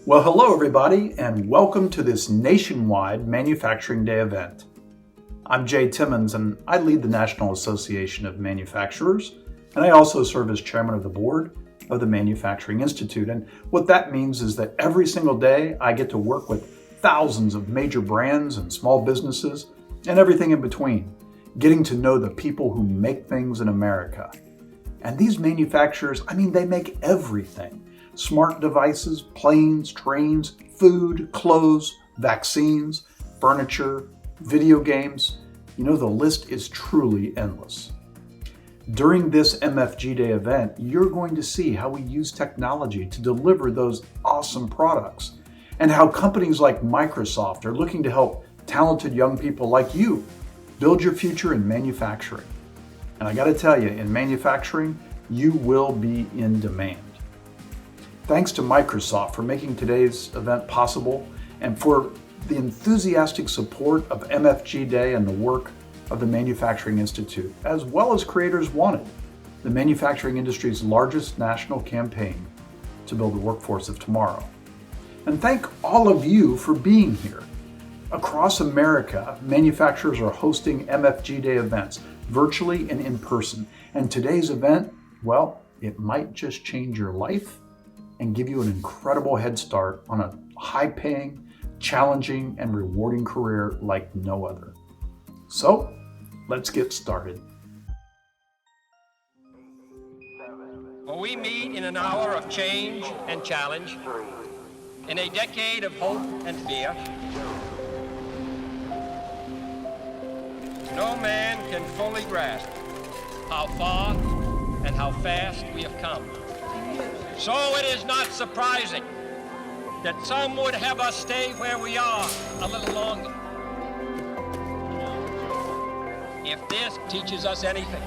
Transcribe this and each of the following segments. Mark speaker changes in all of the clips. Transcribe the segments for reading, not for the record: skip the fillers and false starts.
Speaker 1: Well, hello everybody, and welcome to this nationwide Manufacturing Day event. I'm Jay Timmons, and I lead the National Association of Manufacturers, and I also serve as chairman of the board of the Manufacturing Institute. And what that means is that every single day I get to work with thousands of major brands and small businesses and everything in between, getting to know the people who make things in America. And these manufacturers, they make everything. Smart devices, planes, trains, food, clothes, vaccines, furniture, video games. The list is truly endless. During this MFG Day event, you're going to see how we use technology to deliver those awesome products, and how companies like Microsoft are looking to help talented young people like you build your future in manufacturing. And I got to tell you, in manufacturing, you will be in demand. Thanks to Microsoft for making today's event possible, and for the enthusiastic support of MFG Day and the work of the Manufacturing Institute, as well as Creators Wanted, the manufacturing industry's largest national campaign to build the workforce of tomorrow. And thank all of you for being here. Across America, manufacturers are hosting MFG Day events, virtually and in person. And today's event, well, it might just change your life and give you an incredible head start on a high-paying, challenging, and rewarding career like no other. So, let's get started.
Speaker 2: We meet in an hour of change and challenge, in a decade of hope and fear. No man can fully grasp how far and how fast we have come. So it is not surprising that some would have us stay where we are a little longer. If this teaches us anything,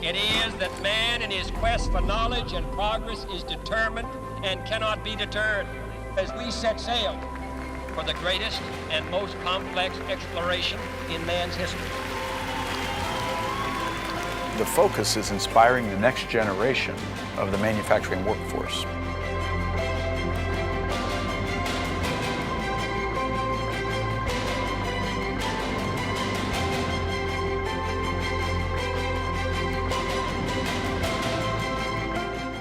Speaker 2: it is that man in his quest for knowledge and progress is determined and cannot be deterred as we set sail for the greatest and most complex exploration in man's history.
Speaker 3: The focus is inspiring the next generation of the manufacturing workforce.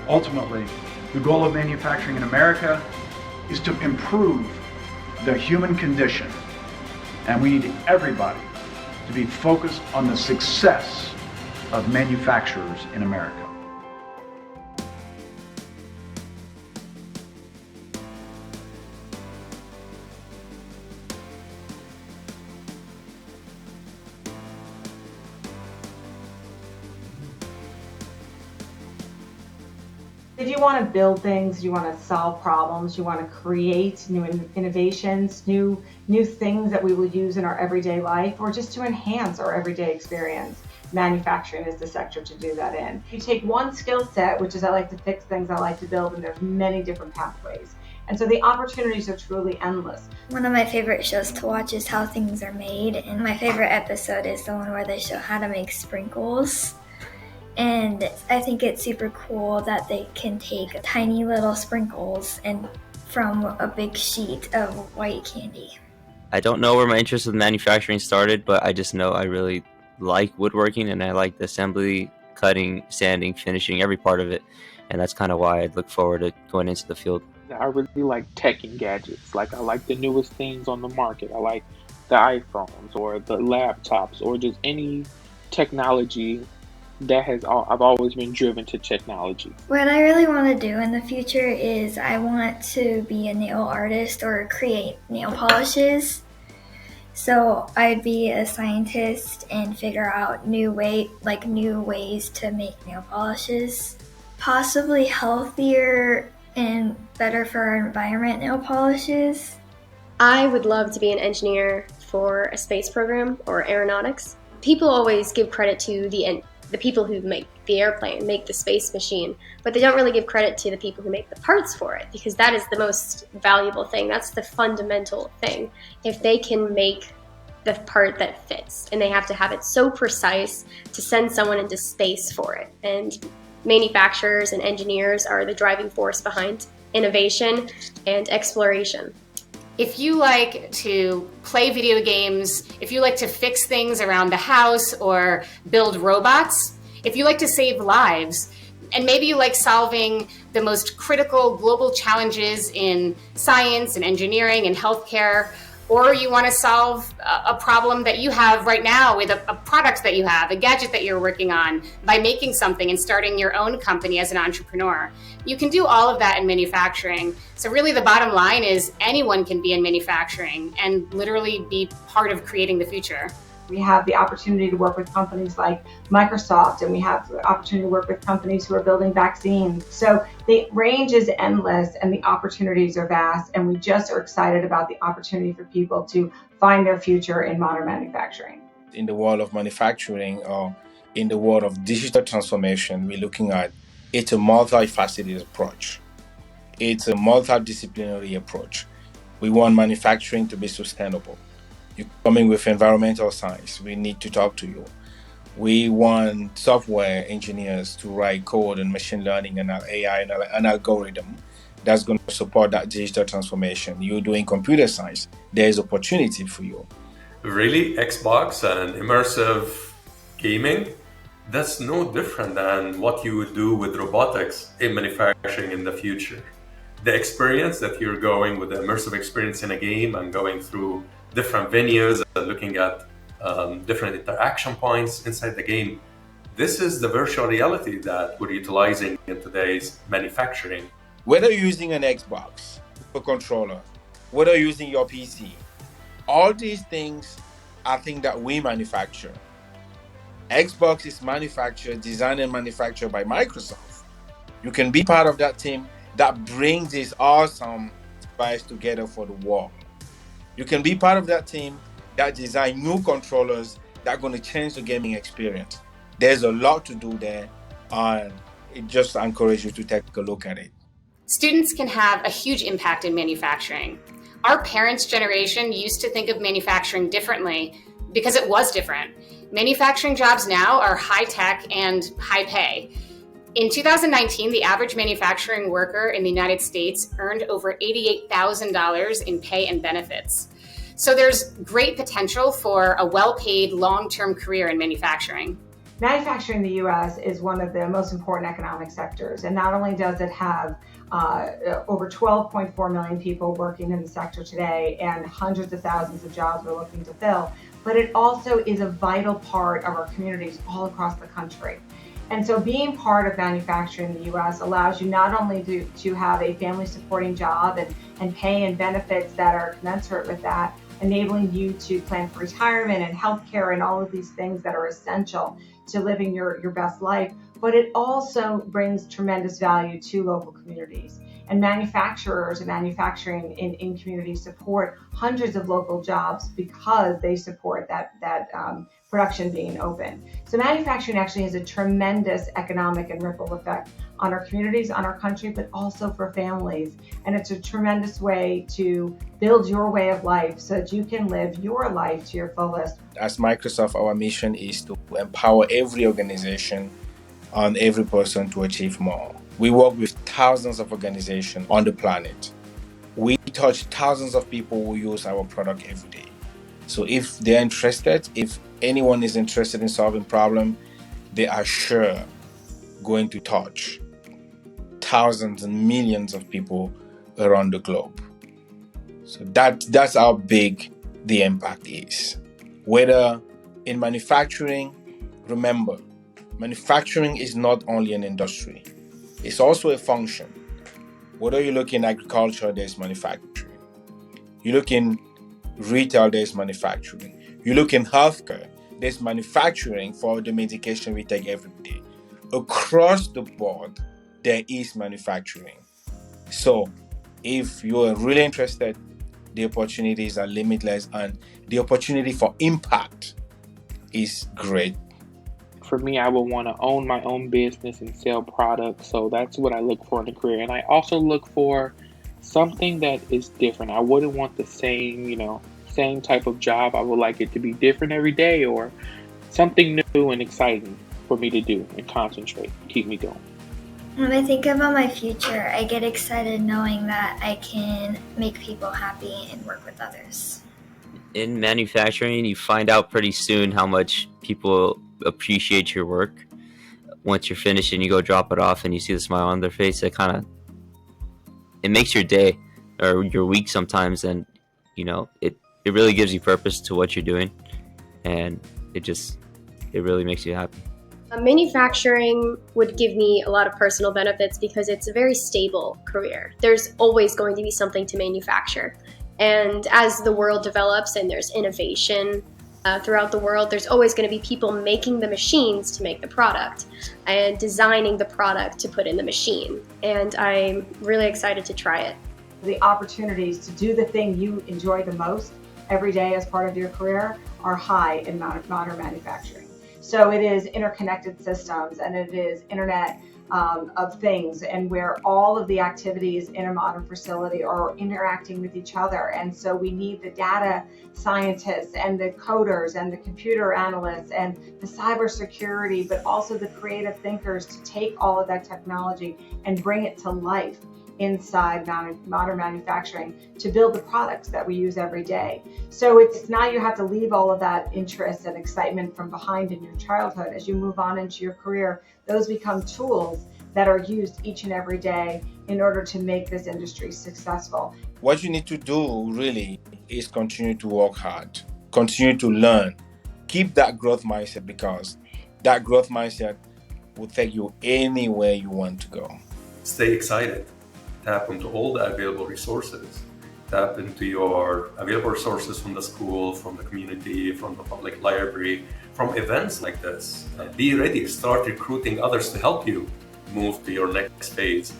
Speaker 1: Ultimately, the goal of manufacturing in America is to improve the human condition, and we need everybody to be focused on the success of manufacturers in America.
Speaker 4: If you want to build things, you want to solve problems, you want to create new innovations, new things that we will use in our everyday life, or just to enhance our everyday experience, manufacturing is the sector to do that in. You take one skill set, which is I like to fix things, I like to build, and there's many different pathways. And so the opportunities are truly endless.
Speaker 5: One of my favorite shows to watch is How Things Are Made, and my favorite episode is the one where they show how to make sprinkles. And I think it's super cool that they can take tiny little sprinkles and from a big sheet of white candy.
Speaker 6: I don't know where my interest in manufacturing started, but I just know I really like woodworking, and I like the assembly, cutting, sanding, finishing, every part of it. And that's kind of why I look forward to going into the field.
Speaker 7: I really like tech and gadgets. I like the newest things on the market. I like the iPhones or the laptops or just any technology I've always been driven to technology.
Speaker 5: What I really want to do in the future is I want to be a nail artist or create nail polishes. So I'd be a scientist and figure out new ways to make nail polishes. Possibly healthier and better for our environment nail polishes.
Speaker 8: I would love to be an engineer for a space program or aeronautics. People always give credit to the people who make the airplane, make the space machine, but they don't really give credit to the people who make the parts for it, because that is the most valuable thing. That's the fundamental thing. If they can make the part that fits, and they have to have it so precise to send someone into space for it. And manufacturers and engineers are the driving force behind innovation, and exploration.
Speaker 9: If you like to play video games, if you like to fix things around the house or build robots, if you like to save lives, and maybe you like solving the most critical global challenges in science and engineering and healthcare, or you want to solve a problem that you have right now with a product that you have, a gadget that you're working on, by making something and starting your own company as an entrepreneur. You can do all of that in manufacturing. So really the bottom line is anyone can be in manufacturing and literally be part of creating the future.
Speaker 4: We have the opportunity to work with companies like Microsoft, and we have the opportunity to work with companies who are building vaccines. So the range is endless and the opportunities are vast, and we just are excited about the opportunity for people to find their future in modern manufacturing.
Speaker 10: In the world of manufacturing, or in the world of digital transformation, we're looking at it's a multifaceted approach. It's a multidisciplinary approach. We want manufacturing to be sustainable. You're coming with environmental science, we need to talk to you. We want software engineers to write code and machine learning and AI and an algorithm that's going to support that digital transformation. You're doing computer science, there's opportunity for you.
Speaker 11: Really, Xbox and immersive gaming, that's no different than what you would do with robotics in manufacturing in the future. The experience that you're going with, the immersive experience in a game and going through different venues and looking at different interaction points inside the game, this is the virtual reality that we're utilizing in today's manufacturing.
Speaker 10: Whether you're using an Xbox, a controller, whether you're using your PC, all these things are things that we manufacture. Xbox is manufactured, designed and manufactured by Microsoft. You can be part of that team that brings this awesome device together for the world. You can be part of that team that design new controllers that are going to change the gaming experience. There's a lot to do there, and it just encourages you to take a look at it.
Speaker 9: Students can have a huge impact in manufacturing. Our parents' generation used to think of manufacturing differently because it was different. Manufacturing jobs now are high tech and high pay. In 2019, the average manufacturing worker in the United States earned over $88,000 in pay and benefits. So there's great potential for a well-paid, long-term career in manufacturing.
Speaker 4: Manufacturing in the U.S. is one of the most important economic sectors, and not only does it have over 12.4 million people working in the sector today and hundreds of thousands of jobs we're looking to fill, but it also is a vital part of our communities all across the country. And so being part of manufacturing in the U.S. allows you not only to have a family supporting job and pay and benefits that are commensurate with that, enabling you to plan for retirement and healthcare and all of these things that are essential to living your best life, but it also brings tremendous value to local communities. And manufacturers and manufacturing in communities support hundreds of local jobs because they support that production being open. So manufacturing actually has a tremendous economic and ripple effect on our communities, on our country, but also for families. And it's a tremendous way to build your way of life so that you can live your life to your fullest.
Speaker 10: As Microsoft, our mission is to empower every organization and every person to achieve more. We work with thousands of organizations on the planet. We touch thousands of people who use our product every day. So if they're interested, if anyone is interested in solving problems, they are sure going to touch thousands and millions of people around the globe. So that's how big the impact is. Whether in manufacturing, remember, manufacturing is not only an industry, it's also a function. Whether you look in agriculture, there's manufacturing. You look in retail, there's manufacturing. You look in healthcare, there's manufacturing for the medication we take every day. Across the board, there is manufacturing. So if you're really interested, the opportunities are limitless and the opportunity for impact is great.
Speaker 7: For me, I would want to own my own business and sell products. So that's what I look for in a career. And I also look for something that is different. I wouldn't want the same type of job. I would like it to be different every day, or something new and exciting for me to do and concentrate, keep me going.
Speaker 5: When I think about my future, I get excited knowing that I can make people happy and work with others.
Speaker 6: In manufacturing, you find out pretty soon how much people appreciate your work. Once you're finished and you go drop it off and you see the smile on their face, it makes your day or your week sometimes, and it really gives you purpose to what you're doing, and it really makes you happy.
Speaker 8: Manufacturing would give me a lot of personal benefits because it's a very stable career. There's always going to be something to manufacture. And as the world develops and there's innovation throughout the world, there's always going to be people making the machines to make the product and designing the product to put in the machine. And I'm really excited to try it.
Speaker 4: The opportunities to do the thing you enjoy the most every day as part of your career are high in modern manufacturing. So it is interconnected systems, and it is Internet of Things, and where all of the activities in a modern facility are interacting with each other. And so we need the data scientists and the coders and the computer analysts and the cybersecurity, but also the creative thinkers to take all of that technology and bring it to life inside modern manufacturing to build the products that we use every day. So it's now you have to leave all of that interest and excitement from behind in your childhood. As you move on into your career, those become tools that are used each and every day in order to make this industry successful.
Speaker 10: What you need to do really is continue to work hard, continue to learn, keep that growth mindset, because that growth mindset will take you anywhere you want to go.
Speaker 11: Stay excited. Tap into all the available resources. Tap into your available resources from the school, from the community, from the public library, from events like this. Be ready. Start recruiting others to help you move to your next phase.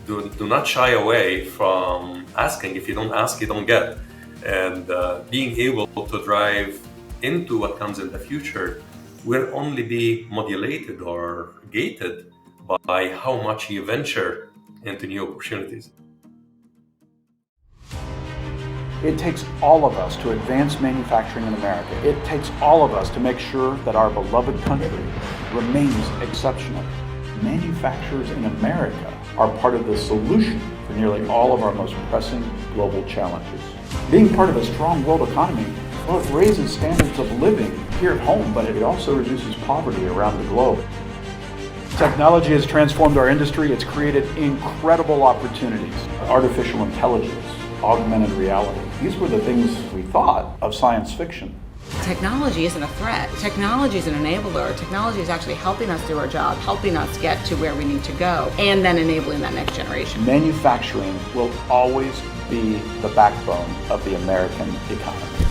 Speaker 11: Do not shy away from asking. If you don't ask, you don't get. And being able to drive into what comes in the future will only be modulated or gated by how much you venture into new opportunities.
Speaker 1: It takes all of us to advance manufacturing in America. It takes all of us to make sure that our beloved country remains exceptional. Manufacturers in America are part of the solution for nearly all of our most pressing global challenges. Being part of a strong world economy, well, it raises standards of living here at home, but it also reduces poverty around the globe. Technology has transformed our industry. It's created incredible opportunities. Artificial intelligence, augmented reality. These were the things we thought of science fiction.
Speaker 12: Technology isn't a threat. Technology is an enabler. Technology is actually helping us do our job, helping us get to where we need to go, and then enabling that next generation.
Speaker 1: Manufacturing will always be the backbone of the American economy.